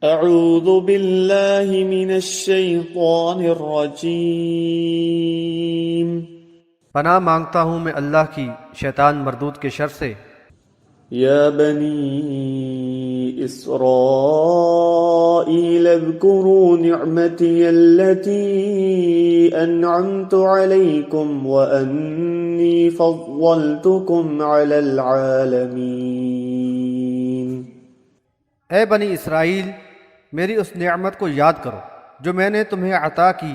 اعوذ باللہ من الشیطان الرجیم۔ پناہ مانگتا ہوں میں اللہ کی شیطان مردود کے شر سے۔ یا بنی اسرائیل اذکروا نعمتی التي انعمت علیکم وانی فضلتکم علی العالمین۔ اے بنی اسرائیل، میری اس نعمت کو یاد کرو جو میں نے تمہیں عطا کی،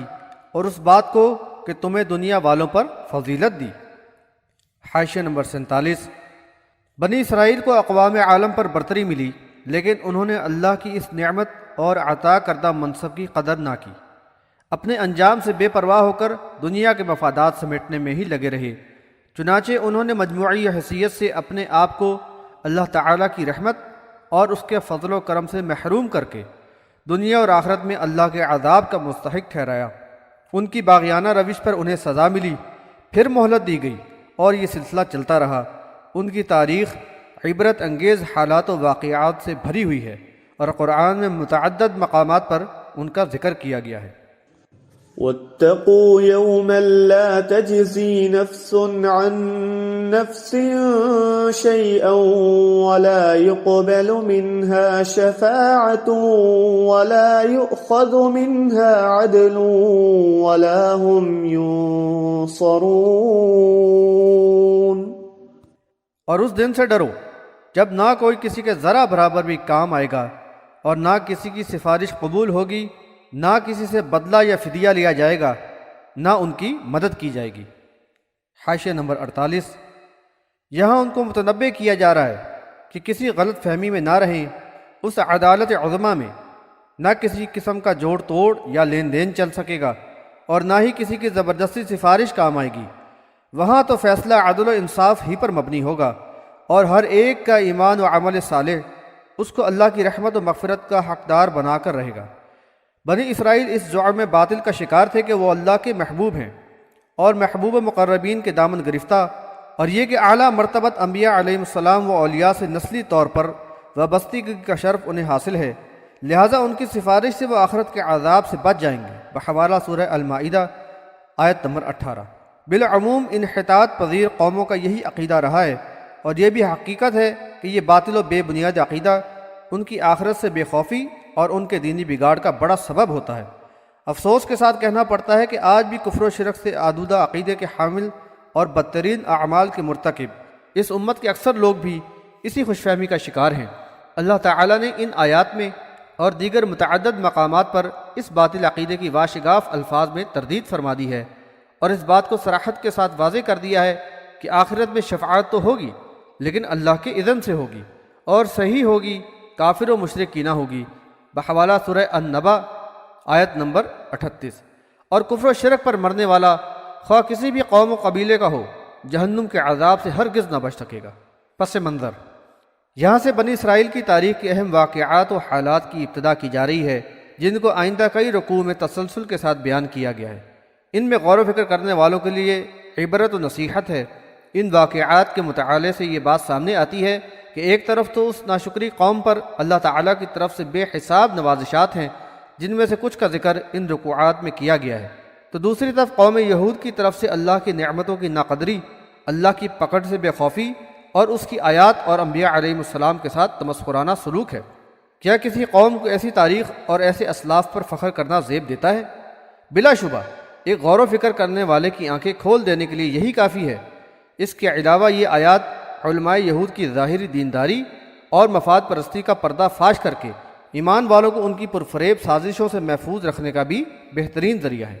اور اس بات کو کہ تمہیں دنیا والوں پر فضیلت دی۔ حاشیہ نمبر 47۔ بنی اسرائیل کو اقوام عالم پر برتری ملی، لیکن انہوں نے اللہ کی اس نعمت اور عطا کردہ منصب کی قدر نہ کی، اپنے انجام سے بے پرواہ ہو کر دنیا کے مفادات سمیٹنے میں ہی لگے رہے۔ چنانچہ انہوں نے مجموعی حیثیت سے اپنے آپ کو اللہ تعالیٰ کی رحمت اور اس کے فضل و کرم سے محروم کر کے دنیا اور آخرت میں اللہ کے عذاب کا مستحق ٹھہرایا۔ ان کی باغیانہ روش پر انہیں سزا ملی، پھر مہلت دی گئی، اور یہ سلسلہ چلتا رہا۔ ان کی تاریخ عبرت انگیز حالات و واقعات سے بھری ہوئی ہے، اور قرآن میں متعدد مقامات پر ان کا ذکر کیا گیا ہے۔ واتقوا يوما لا تجزي نفس عن نفس شيئا ولا يقبل منها شفاعة ولا يؤخذ منها عدل ولا هم ينصرون۔ اور اس دن سے ڈرو جب نہ کوئی کسی کے ذرا برابر بھی کام آئے گا، اور نہ کسی کی سفارش قبول ہوگی، نہ کسی سے بدلہ یا فدیہ لیا جائے گا، نہ ان کی مدد کی جائے گی۔ حاشیہ نمبر 48۔ یہاں ان کو متنبہ کیا جا رہا ہے کہ کسی غلط فہمی میں نہ رہیں۔ اس عدالت عظمیٰ میں نہ کسی قسم کا جوڑ توڑ یا لین دین چل سکے گا، اور نہ ہی کسی کی زبردستی سفارش کام آئے گی۔ وہاں تو فیصلہ عدل و انصاف ہی پر مبنی ہوگا، اور ہر ایک کا ایمان و عمل صالح اس کو اللہ کی رحمت و مغفرت کا حقدار بنا کر رہے گا۔ بنی اسرائیل اس زعم باطل کا شکار تھے کہ وہ اللہ کے محبوب ہیں اور محبوب مقربین کے دامن گرفتہ، اور یہ کہ اعلیٰ مرتبت انبیاء علیہ السلام و اولیاء سے نسلی طور پر وابستگی کا شرف انہیں حاصل ہے، لہٰذا ان کی سفارش سے وہ آخرت کے عذاب سے بچ جائیں گے۔ بحوالہ سورہ المائدہ آیت نمبر 18۔ بالعموم انحطاط پذیر قوموں کا یہی عقیدہ رہا ہے، اور یہ بھی حقیقت ہے کہ یہ باطل و بے بنیاد عقیدہ ان کی آخرت سے بے خوفی اور ان کے دینی بگاڑ کا بڑا سبب ہوتا ہے۔ افسوس کے ساتھ کہنا پڑتا ہے کہ آج بھی کفر و شرک سے آلودہ عقیدے کے حامل اور بدترین اعمال کے مرتکب اس امت کے اکثر لوگ بھی اسی خوش فہمی کا شکار ہیں۔ اللہ تعالیٰ نے ان آیات میں اور دیگر متعدد مقامات پر اس باطل عقیدے کی واشگاف الفاظ میں تردید فرما دی ہے، اور اس بات کو صراحت کے ساتھ واضح کر دیا ہے کہ آخرت میں شفاعت تو ہوگی، لیکن اللہ کے اذن سے ہوگی، اور صحیح ہوگی، کافر و مشرک کی نہ ہوگی۔ بحوالہ سورہ النبا آیت نمبر 38۔ اور کفر و شرک پر مرنے والا خواہ کسی بھی قوم و قبیلے کا ہو، جہنم کے عذاب سے ہرگز نہ بچ سکے گا۔ پس منظر، یہاں سے بنی اسرائیل کی تاریخ کے اہم واقعات و حالات کی ابتدا کی جا رہی ہے، جن کو آئندہ کئی رکوع میں تسلسل کے ساتھ بیان کیا گیا ہے۔ ان میں غور و فکر کرنے والوں کے لیے عبرت و نصیحت ہے۔ ان واقعات کے مطالعے سے یہ بات سامنے آتی ہے کہ ایک طرف تو اس ناشکری قوم پر اللہ تعالیٰ کی طرف سے بے حساب نوازشات ہیں، جن میں سے کچھ کا ذکر ان رکوعات میں کیا گیا ہے، تو دوسری طرف قوم یہود کی طرف سے اللہ کی نعمتوں کی ناقدری، اللہ کی پکڑ سے بے خوفی، اور اس کی آیات اور انبیاء علیہ السلام کے ساتھ تمسخرانہ سلوک ہے۔ کیا کسی قوم کو ایسی تاریخ اور ایسے اسلاف پر فخر کرنا زیب دیتا ہے؟ بلا شبہ ایک غور و فکر کرنے والے کی آنکھیں کھول دینے کے لیے یہی کافی ہے۔ اس کے علاوہ یہ آیات علماء یہود کی ظاہری دینداری اور مفاد پرستی کا پردہ فاش کر کے ایمان والوں کو ان کی پرفریب سازشوں سے محفوظ رکھنے کا بھی بہترین ذریعہ ہے۔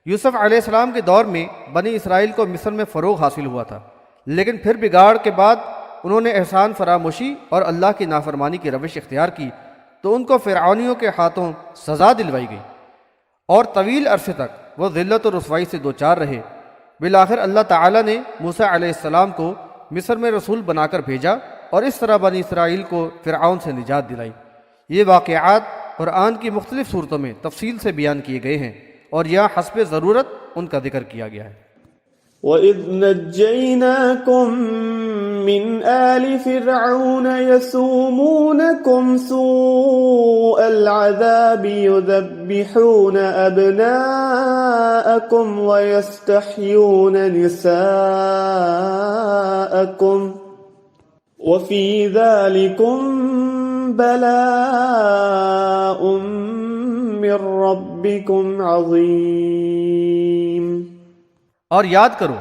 یوسف علیہ السلام کے دور میں بنی اسرائیل کو مصر میں فروغ حاصل ہوا تھا، لیکن پھر بگاڑ کے بعد انہوں نے احسان فراموشی اور اللہ کی نافرمانی کی روش اختیار کی، تو ان کو فرعونیوں کے ہاتھوں سزا دلوائی گئی، اور طویل عرصے تک وہ ذلت و رسوائی سے دوچار رہے۔ بالآخر اللہ تعالیٰ نے موسیٰ علیہ السلام کو مصر میں رسول بنا کر بھیجا، اور اس طرح بنی اسرائیل کو فرعون سے نجات دلائی۔ یہ واقعات قرآن کی مختلف صورتوں میں تفصیل سے بیان کیے گئے ہیں، اور یہاں حسب ضرورت ان کا ذکر کیا گیا ہے۔ وَإِذْ نَجَّيْنَاكُمْ مِنْ آلِ فِرْعَوْنَ يَسُومُونَكُمْ سُوءَ الْعَذَابِ يُذَبِّحُونَ أَبْنَاءَكُمْ وَيَسْتَحْيُونَ نِسَاءَكُمْ وَفِي ذَلِكُمْ بَلَاءٌ مِّن رَّبِّكُمْ عَظِيمٌ۔ اور یاد کرو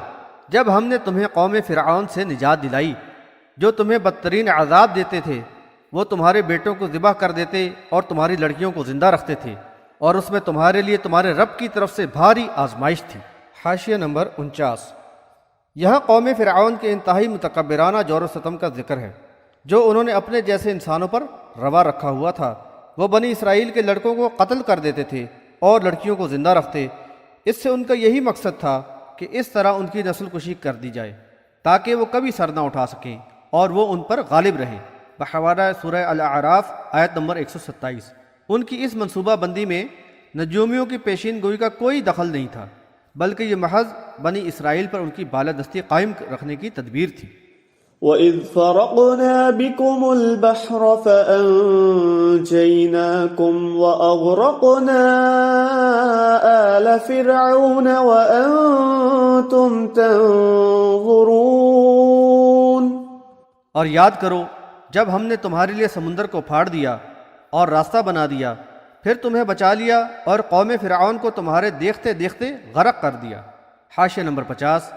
جب ہم نے تمہیں قوم فرعون سے نجات دلائی جو تمہیں بدترین عذاب دیتے تھے، وہ تمہارے بیٹوں کو ذبح کر دیتے اور تمہاری لڑکیوں کو زندہ رکھتے تھے، اور اس میں تمہارے لیے تمہارے رب کی طرف سے بھاری آزمائش تھی۔ حاشیہ نمبر 49۔ یہاں قوم فرعون کے انتہائی متکبرانہ جور و ستم کا ذکر ہے جو انہوں نے اپنے جیسے انسانوں پر روا رکھا ہوا تھا۔ وہ بنی اسرائیل کے لڑکوں کو قتل کر دیتے تھے اور لڑکیوں کو زندہ رکھتے۔ اس سے ان کا یہی مقصد تھا کہ اس طرح ان کی نسل کشی کر دی جائے تاکہ وہ کبھی سر نہ اٹھا سکیں اور وہ ان پر غالب رہے۔ بحوالہ سورہ الاعراف آیت نمبر 127۔ ان کی اس منصوبہ بندی میں نجومیوں کی پیشین گوئی کا کوئی دخل نہیں تھا، بلکہ یہ محض بنی اسرائیل پر ان کی بالادستی قائم رکھنے کی تدبیر تھی۔ وَإِذْ فَرَقْنَا بِكُمُ الْبَحْرَ فَأَنْجَيْنَاكُمْ وَأَغْرَقْنَا آلَ فِرْعَوْنَ وَأَنْتُمْ تَنْظُرُونَ۔ اور یاد کرو جب ہم نے تمہارے لیے سمندر کو پھاڑ دیا اور راستہ بنا دیا، پھر تمہیں بچا لیا اور قوم فرعون کو تمہارے دیکھتے دیکھتے غرق کر دیا۔ حاشیہ نمبر 50۔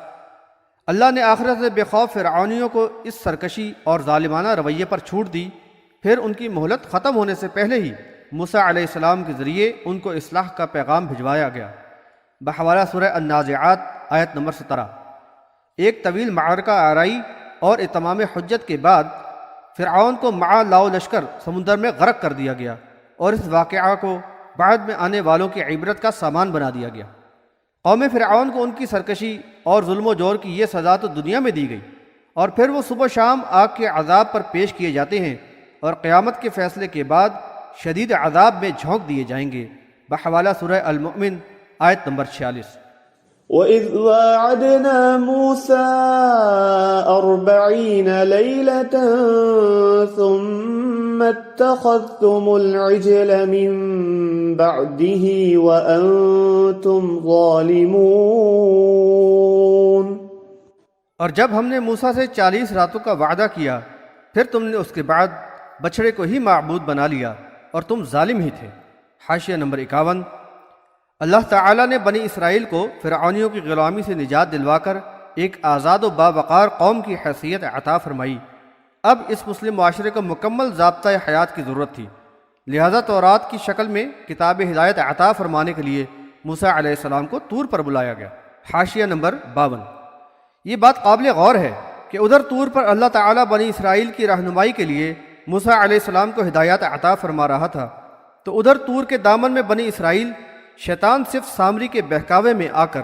اللہ نے آخرت سے بے خوف فرعونیوں کو اس سرکشی اور ظالمانہ رویے پر چھوٹ دی، پھر ان کی مہلت ختم ہونے سے پہلے ہی موسیٰ علیہ السلام کے ذریعے ان کو اصلاح کا پیغام بھجوایا گیا۔ بحوالہ سورہ النازعات آیت نمبر 17۔ ایک طویل معرکہ آرائی اور اتمام حجت کے بعد فرعون کو مع لاؤ لشکر سمندر میں غرق کر دیا گیا، اور اس واقعہ کو بعد میں آنے والوں کی عبرت کا سامان بنا دیا گیا۔ قوم فرعون کو ان کی سرکشی اور ظلم و جور کی یہ سزا تو دنیا میں دی گئی، اور پھر وہ صبح شام آگ کے عذاب پر پیش کیے جاتے ہیں، اور قیامت کے فیصلے کے بعد شدید عذاب میں جھونک دیے جائیں گے۔ بحوالہ سورہ المؤمن آیت نمبر 46۔ وَإِذْ وَاعَدْنَا مُوسَىٰ 40 لَيْلَةً ثُمَّ اتَّخَذْتُمُ الْعِجْلَ مِن بَعْدِهِ وَأَنْتُمْ ظَالِمُونَ۔ اور جب ہم نے موسیٰ سے 40 راتوں کا وعدہ کیا، پھر تم نے اس کے بعد بچڑے کو ہی معبود بنا لیا اور تم ظالم ہی تھے۔ حاشیہ نمبر 51۔ اللہ تعالیٰ نے بنی اسرائیل کو فرعونیوں کی غلامی سے نجات دلوا کر ایک آزاد و باوقار قوم کی حیثیت عطا فرمائی۔ اب اس مسلم معاشرے کو مکمل ضابطۂ حیات کی ضرورت تھی، لہذا تورات کی شکل میں کتاب ہدایت عطا فرمانے کے لیے موسیٰ علیہ السلام کو طور پر بلایا گیا۔ حاشیہ نمبر 52۔ یہ بات قابل غور ہے کہ ادھر طور پر اللہ تعالیٰ بنی اسرائیل کی رہنمائی کے لیے موسیٰ علیہ السلام کو ہدایات عطا فرما رہا تھا، تو ادھر طور کے دامن میں بنی اسرائیل شیطان صرف سامری کے بہکاوے میں آ کر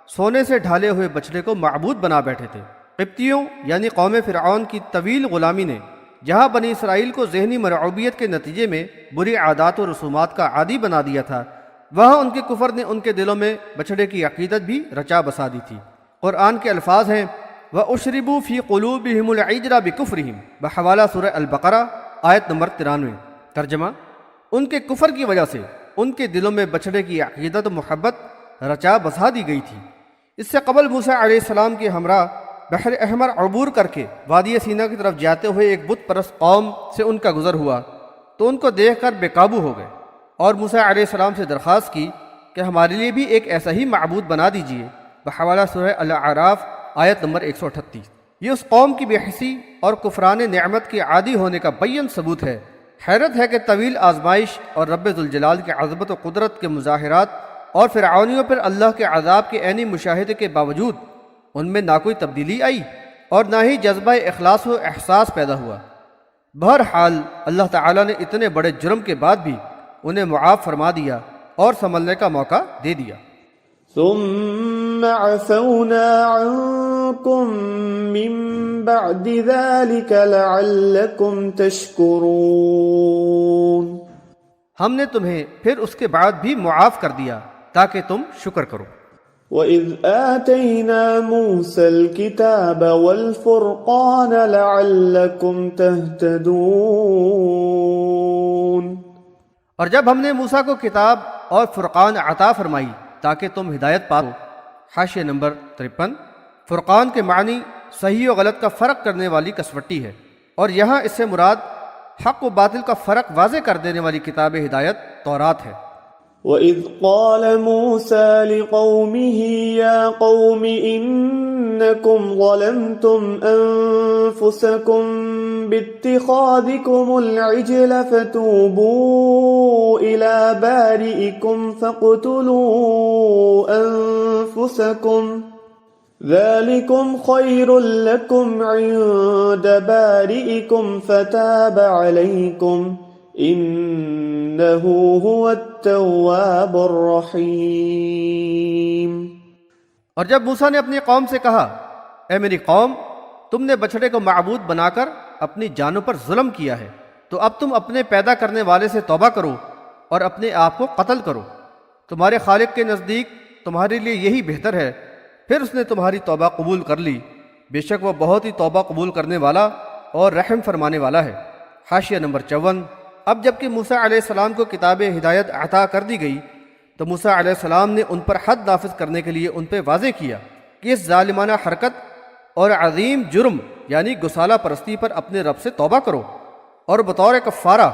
سونے سے ڈھالے ہوئے بچڑے کو معبود بنا بیٹھے تھے۔ قبطیوں یعنی قوم فرعون کی طویل غلامی نے جہاں بنی اسرائیل کو ذہنی مرعوبیت کے نتیجے میں بری عادات و رسومات کا عادی بنا دیا تھا، وہاں ان کے کفر نے ان کے دلوں میں بچڑے کی عقیدت بھی رچا بسا دی تھی۔ قرآن کے الفاظ ہیں وَأُشْرِبُوا فِي قُلُوبِهِمُ الْعِجْلَ بِكُفْرِهِمْ بحوالہ سورہ البقرہ آیت نمبر 93۔ ترجمہ: ان کے کفر کی وجہ سے ان کے دلوں میں بچڑے کی عقیدت و محبت رچا بسا دی گئی تھی۔ اس سے قبل موسیٰ علیہ السلام کے ہمراہ بحر احمر عبور کر کے وادی سینا کی طرف جاتے ہوئے ایک بت پرست قوم سے ان کا گزر ہوا تو ان کو دیکھ کر بے قابو ہو گئے اور موسیٰ علیہ السلام سے درخواست کی کہ ہمارے لیے بھی ایک ایسا ہی معبود بنا دیجیے۔ بحوالہ سورہ الاعراف آیت نمبر 138۔ یہ اس قوم کی بے حسی اور کفران نعمت کے عادی ہونے کا بیان ثبوت ہے۔ حیرت ہے کہ طویل آزمائش اور رب ذوالجلال کی عظمت و قدرت کے مظاہرات اور فرعونیوں پر اللہ کے عذاب کے عینی مشاہدے کے باوجود ان میں نہ کوئی تبدیلی آئی اور نہ ہی جذبہ اخلاص و احساس پیدا ہوا۔ بہرحال اللہ تعالیٰ نے اتنے بڑے جرم کے بعد بھی انہیں معاف فرما دیا اور سنبھلنے کا موقع دے دیا۔ ثم عفونا عنكم من بعد ذلك لعلكم تشكرون۔ ہم نے تمہیں پھر اس کے بعد بھی معاف کر دیا تاکہ تم شکر کرو۔ وَإِذْ آتَيْنَا مُوسَى الْكِتَابَ وَالْفُرْقَانَ لَعَلَّكُمْ تَهْتَدُونَ۔ اور جب ہم نے موسیٰ کو کتاب اور فرقان عطا فرمائی تاکہ تم ہدایت پاؤ۔ حاشیہ نمبر 53۔ فرقان کے معنی صحیح و غلط کا فرق کرنے والی کسوٹی ہے، اور یہاں اس سے مراد حق و باطل کا فرق واضح کر دینے والی کتاب ہدایت تورات ہے۔ وَإِذْ قَالَ مُوسَى لِقَوْمِهِ يَا قَوْمِ إِنَّكُمْ ظَلَمْتُمْ أَنفُسَكُمْ بِاتِّخَاذِكُمُ الْعِجْلَ فَتُوبُوا إِلَى بَارِئِكُمْ فَاقْتُلُوا أَنفُسَكُمْ ذَلِكُمْ خَيْرٌ لَكُمْ عِندَ بَارِئِكُمْ فَتَابَ عَلَيْكُمْ إِنَّهُ هُوَ التَّوَّابُ الرَّحِيمُ۔ اور جب موسیٰ نے اپنی قوم سے کہا، اے میری قوم، تم نے بچڑے کو معبود بنا کر اپنی جانوں پر ظلم کیا ہے، تو اب تم اپنے پیدا کرنے والے سے توبہ کرو اور اپنے آپ کو قتل کرو، تمہارے خالق کے نزدیک تمہارے لیے یہی بہتر ہے۔ پھر اس نے تمہاری توبہ قبول کر لی، بے شک وہ بہت ہی توبہ قبول کرنے والا اور رحم فرمانے والا ہے۔ حاشیہ نمبر 54۔ اب جب کہ موسیٰ علیہ السلام کو کتاب ہدایت عطا کر دی گئی تو موسیٰ علیہ السلام نے ان پر حد نافذ کرنے کے لیے ان پہ واضح کیا کہ اس ظالمانہ حرکت اور عظیم جرم یعنی گسالہ پرستی پر اپنے رب سے توبہ کرو، اور بطور کفارہ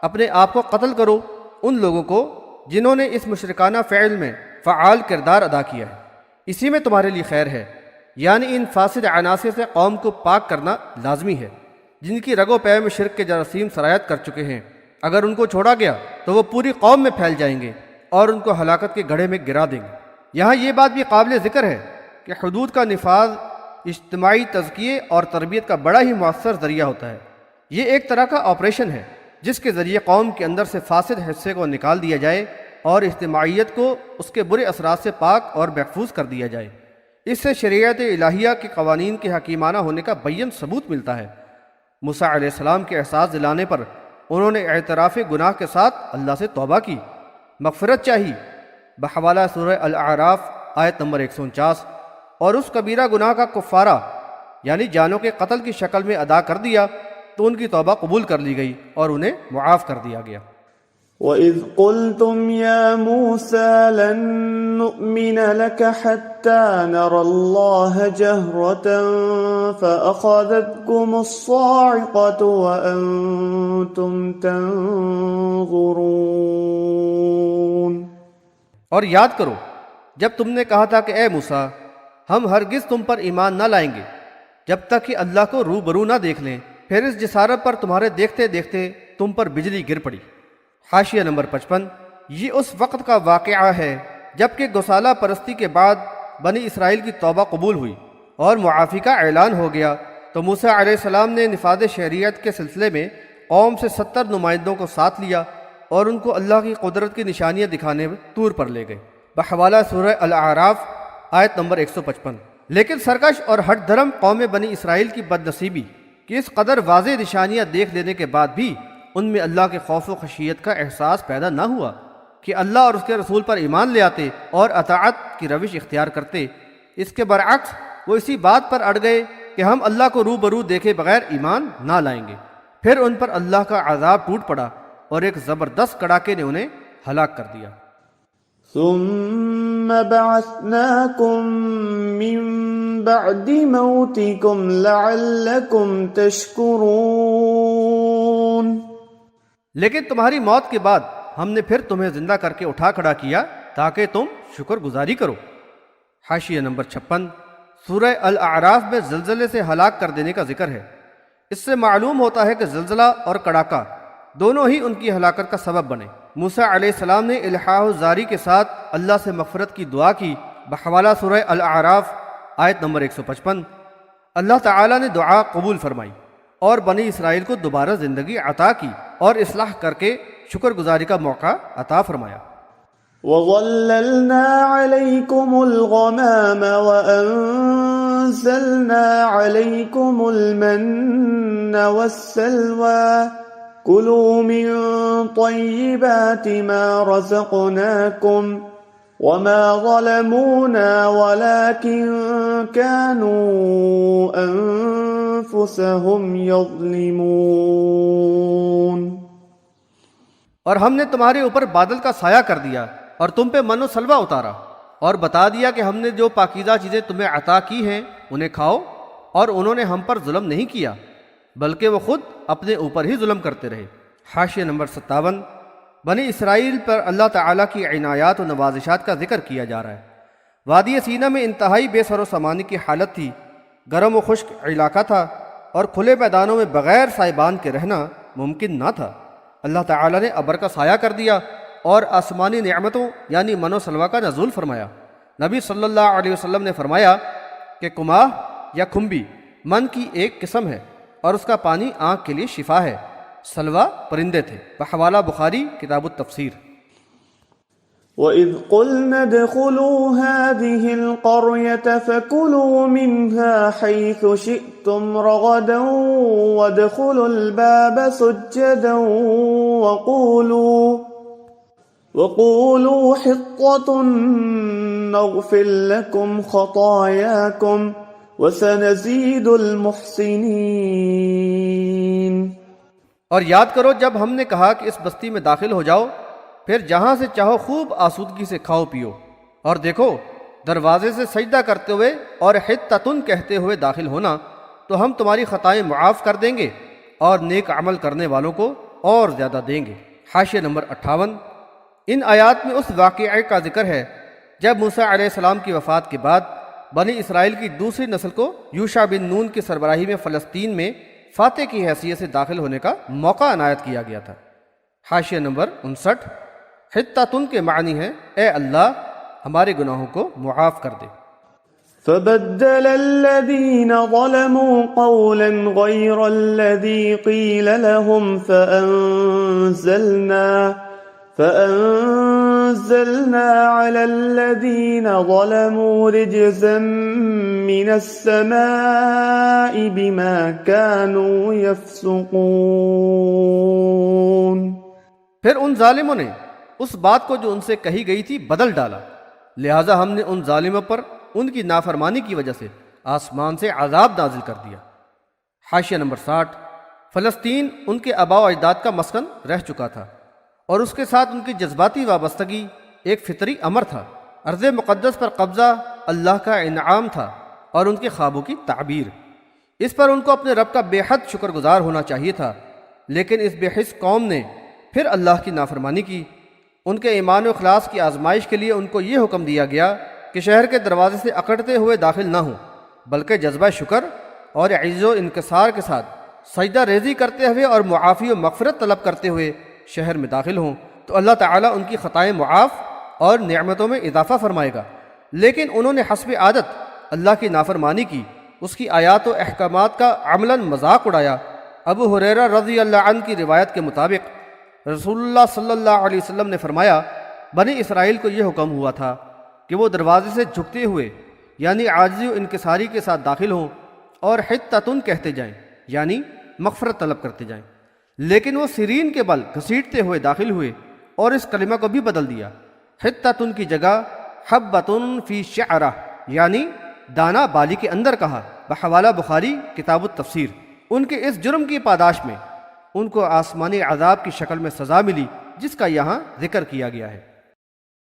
اپنے آپ کو قتل کرو ان لوگوں کو جنہوں نے اس مشرکانہ فعل میں فعال کردار ادا کیا ہے، اسی میں تمہارے لیے خیر ہے۔ یعنی ان فاسد عناصر سے قوم کو پاک کرنا لازمی ہے جن کی رگ و پے میں شرک کے جراثیم سرایت کر چکے ہیں۔ اگر ان کو چھوڑا گیا تو وہ پوری قوم میں پھیل جائیں گے اور ان کو ہلاکت کے گڑھے میں گرا دیں گے۔ یہاں یہ بات بھی قابل ذکر ہے کہ حدود کا نفاذ اجتماعی تزکیے اور تربیت کا بڑا ہی مؤثر ذریعہ ہوتا ہے۔ یہ ایک طرح کا آپریشن ہے جس کے ذریعے قوم کے اندر سے فاسد حصے کو نکال دیا جائے اور اجتماعیت کو اس کے برے اثرات سے پاک اور محفوظ کر دیا جائے۔ اس سے شریعت الہیہ کے قوانین کے حکیمانہ ہونے کا بیان ثبوت ملتا ہے۔ موسیٰ علیہ السلام کے احساس دلانے پر انہوں نے اعتراف گناہ کے ساتھ اللہ سے توبہ کی، مغفرت چاہی بحوالہ سورہ الاعراف آیت نمبر 149، اور اس کبیرہ گناہ کا کفارہ یعنی جانوں کے قتل کی شکل میں ادا کر دیا تو ان کی توبہ قبول کر لی گئی اور انہیں معاف کر دیا گیا۔ وَإِذْ قُلْتُمْ يَا مُوسَى لَن نُّؤْمِنَ لَكَ حَتَّى نَرَى اللَّهَ جَهْرَةً فَأَخَذَتْكُمُ الصَّاعِقَةُ وَأَنتُمْ تَنظُرُونَ۔ اور یاد کرو جب تم نے کہا تھا کہ اے موسیٰ، ہم ہرگز تم پر ایمان نہ لائیں گے جب تک کہ اللہ کو روبرو نہ دیکھ لیں، پھر اس جسارت پر تمہارے دیکھتے دیکھتے تم پر بجلی گر پڑی۔ حاشیہ نمبر 55۔ یہ اس وقت کا واقعہ ہے جب کہ گسالہ پرستی کے بعد بنی اسرائیل کی توبہ قبول ہوئی اور معافی کا اعلان ہو گیا تو موسیٰ علیہ السلام نے نفاذ شریعت کے سلسلے میں قوم سے 70 نمائندوں کو ساتھ لیا اور ان کو اللہ کی قدرت کی نشانیاں دکھانے طور پر لے گئے بحوالہ سورہ الاعراف آیت نمبر 155۔ لیکن سرکش اور ہٹ دھرم قوم بنی اسرائیل کی بد نصیبی کہ اس قدر واضح نشانیاں دیکھ لینے کے بعد بھی ان میں اللہ کے خوف و خشیت کا احساس پیدا نہ ہوا کہ اللہ اور اس کے رسول پر ایمان لے آتے اور اطاعت کی روش اختیار کرتے۔ اس کے برعکس وہ اسی بات پر اڑ گئے کہ ہم اللہ کو روبرو دیکھے بغیر ایمان نہ لائیں گے۔ پھر ان پر اللہ کا عذاب ٹوٹ پڑا اور ایک زبردست کڑاکے نے انہیں ہلاک کر دیا۔ ثم بعثناكم من بعد موتكم لعلكم تشكرون۔ لیکن تمہاری موت کے بعد ہم نے پھر تمہیں زندہ کر کے اٹھا کھڑا کیا تاکہ تم شکر گزاری کرو۔ حاشیہ نمبر 56۔ سورہ الاعراف میں زلزلے سے ہلاک کر دینے کا ذکر ہے۔ اس سے معلوم ہوتا ہے کہ زلزلہ اور کڑاکا دونوں ہی ان کی ہلاکت کا سبب بنے۔ موسیٰ علیہ السلام نے الحاح الزاری کے ساتھ اللہ سے مغفرت کی دعا کی بحوالہ سورہ الاعراف آیت نمبر 155۔ اللہ تعالیٰ نے دعا قبول فرمائی اور بنی اسرائیل کو دوبارہ زندگی عطا کی اور اصلاح کر کے شکر گزاری کا موقع عطا فرمایا۔ وَظَلَّلْنَا عَلَيْكُمُ الْغَمَامَ وَأَنزَلْنَا عَلَيْكُمُ الْمَنَّ وَالسَّلْوَىٰ كُلُوا مِن طَيِّبَاتِ مَا رَزَقْنَاكُمْ وما ظلمونا ولكن كانوا أنفسهم يظلمون. اور ہم نے تمہارے اوپر بادل کا سایہ کر دیا اور تم پہ من و سلوہ اتارا اور بتا دیا کہ ہم نے جو پاکیزہ چیزیں تمہیں عطا کی ہیں انہیں کھاؤ، اور انہوں نے ہم پر ظلم نہیں کیا بلکہ وہ خود اپنے اوپر ہی ظلم کرتے رہے. حاشیہ نمبر 57. بنی اسرائیل پر اللہ تعالیٰ کی عنایات و نوازشات کا ذکر کیا جا رہا ہے. وادی سینا میں انتہائی بے سر و سامانی کی حالت تھی، گرم و خشک علاقہ تھا اور کھلے میدانوں میں بغیر سائبان کے رہنا ممکن نہ تھا. اللہ تعالیٰ نے ابر کا سایہ کر دیا اور آسمانی نعمتوں یعنی من و سلوہ کا نزول فرمایا. نبی صلی اللہ علیہ وسلم نے فرمایا کہ کماہ یا کھمبی من کی ایک قسم ہے اور اس کا پانی آنکھ کے لیے شفا ہے. سلوہ پرندے تھے. بحوالہ بخاری کتاب التفسیر. وَإِذْ قُلْنَا ادْخُلُوا هَٰذِهِ الْقَرْيَةَ فَكُلُوا مِنْهَا حَيْثُ شِئْتُمْ رَغَدًا وَادْخُلُوا الْبَابَ سُجَّدًا وَقُولُوا حِطَّةٌ نَغْفِرْ لَكُمْ خَطَايَاكُمْ وَسَنَزِيدُ الْمُحْسِنِينَ. اور یاد کرو جب ہم نے کہا کہ اس بستی میں داخل ہو جاؤ، پھر جہاں سے چاہو خوب آسودگی سے کھاؤ پیو، اور دیکھو دروازے سے سجدہ کرتے ہوئے اور حطۃ کہتے ہوئے داخل ہونا تو ہم تمہاری خطائیں معاف کر دیں گے اور نیک عمل کرنے والوں کو اور زیادہ دیں گے. حاشیہ نمبر 58. ان آیات میں اس واقعے کا ذکر ہے جب موسیٰ علیہ السلام کی وفات کے بعد بنی اسرائیل کی دوسری نسل کو یوشع بن نون کی سربراہی میں فلسطین میں فاتح کی حیثیت سے داخل ہونے کا موقع عنایت کیا گیا تھا. حاشیہ نمبر 59. حطۃ کے معنی ہے اے اللہ ہمارے گناہوں کو معاف کر دے. فبدل الذين ظلموا قولا غير الذي قيل لهم فأنزلنا على الذين ظلموا رجزا من السماء بما كانوا يفسقون. پھر ان ظالموں نے اس بات کو جو ان سے کہی گئی تھی بدل ڈالا، لہٰذا ہم نے ان ظالموں پر ان کی نافرمانی کی وجہ سے آسمان سے عذاب نازل کر دیا. حاشیہ نمبر 60. فلسطین ان کے آباء و اجداد کا مسکن رہ چکا تھا اور اس کے ساتھ ان کی جذباتی وابستگی ایک فطری امر تھا. ارض مقدس پر قبضہ اللہ کا انعام تھا اور ان کے خوابوں کی تعبیر. اس پر ان کو اپنے رب کا بے حد شکر گزار ہونا چاہیے تھا، لیکن اس بے حس قوم نے پھر اللہ کی نافرمانی کی. ان کے ایمان و اخلاص کی آزمائش کے لیے ان کو یہ حکم دیا گیا کہ شہر کے دروازے سے اکڑتے ہوئے داخل نہ ہوں، بلکہ جذبہ شکر اور عجز و انکسار کے ساتھ سجدہ ریزی کرتے ہوئے اور معافی و مغفرت طلب کرتے ہوئے شہر میں داخل ہوں تو اللہ تعالیٰ ان کی خطائیں معاف اور نعمتوں میں اضافہ فرمائے گا. لیکن انہوں نے حسب عادت اللہ کی نافرمانی کی، اس کی آیات و احکامات کا عملاً مذاق اڑایا. ابو ہریرہ رضی اللہ عنہ کی روایت کے مطابق رسول اللہ صلی اللہ علیہ وسلم نے فرمایا بنی اسرائیل کو یہ حکم ہوا تھا کہ وہ دروازے سے جھکتے ہوئے یعنی عاجزی و انکساری کے ساتھ داخل ہوں اور حطۃ کہتے جائیں یعنی مغفرت طلب کرتے جائیں. لیکن وہ سرین کے بل گھسیٹتے ہوئے داخل ہوئے اور اس کلمہ کو بھی بدل دیا. حطۃ کی جگہ حبۃ فی شعرہ یعنی دانہ بالی کے اندر کہا. بحوالہ بخاری کتاب التفسیر. ان کے اس جرم کی پاداش میں ان کو آسمانی عذاب کی شکل میں سزا ملی جس کا یہاں ذکر کیا گیا ہے.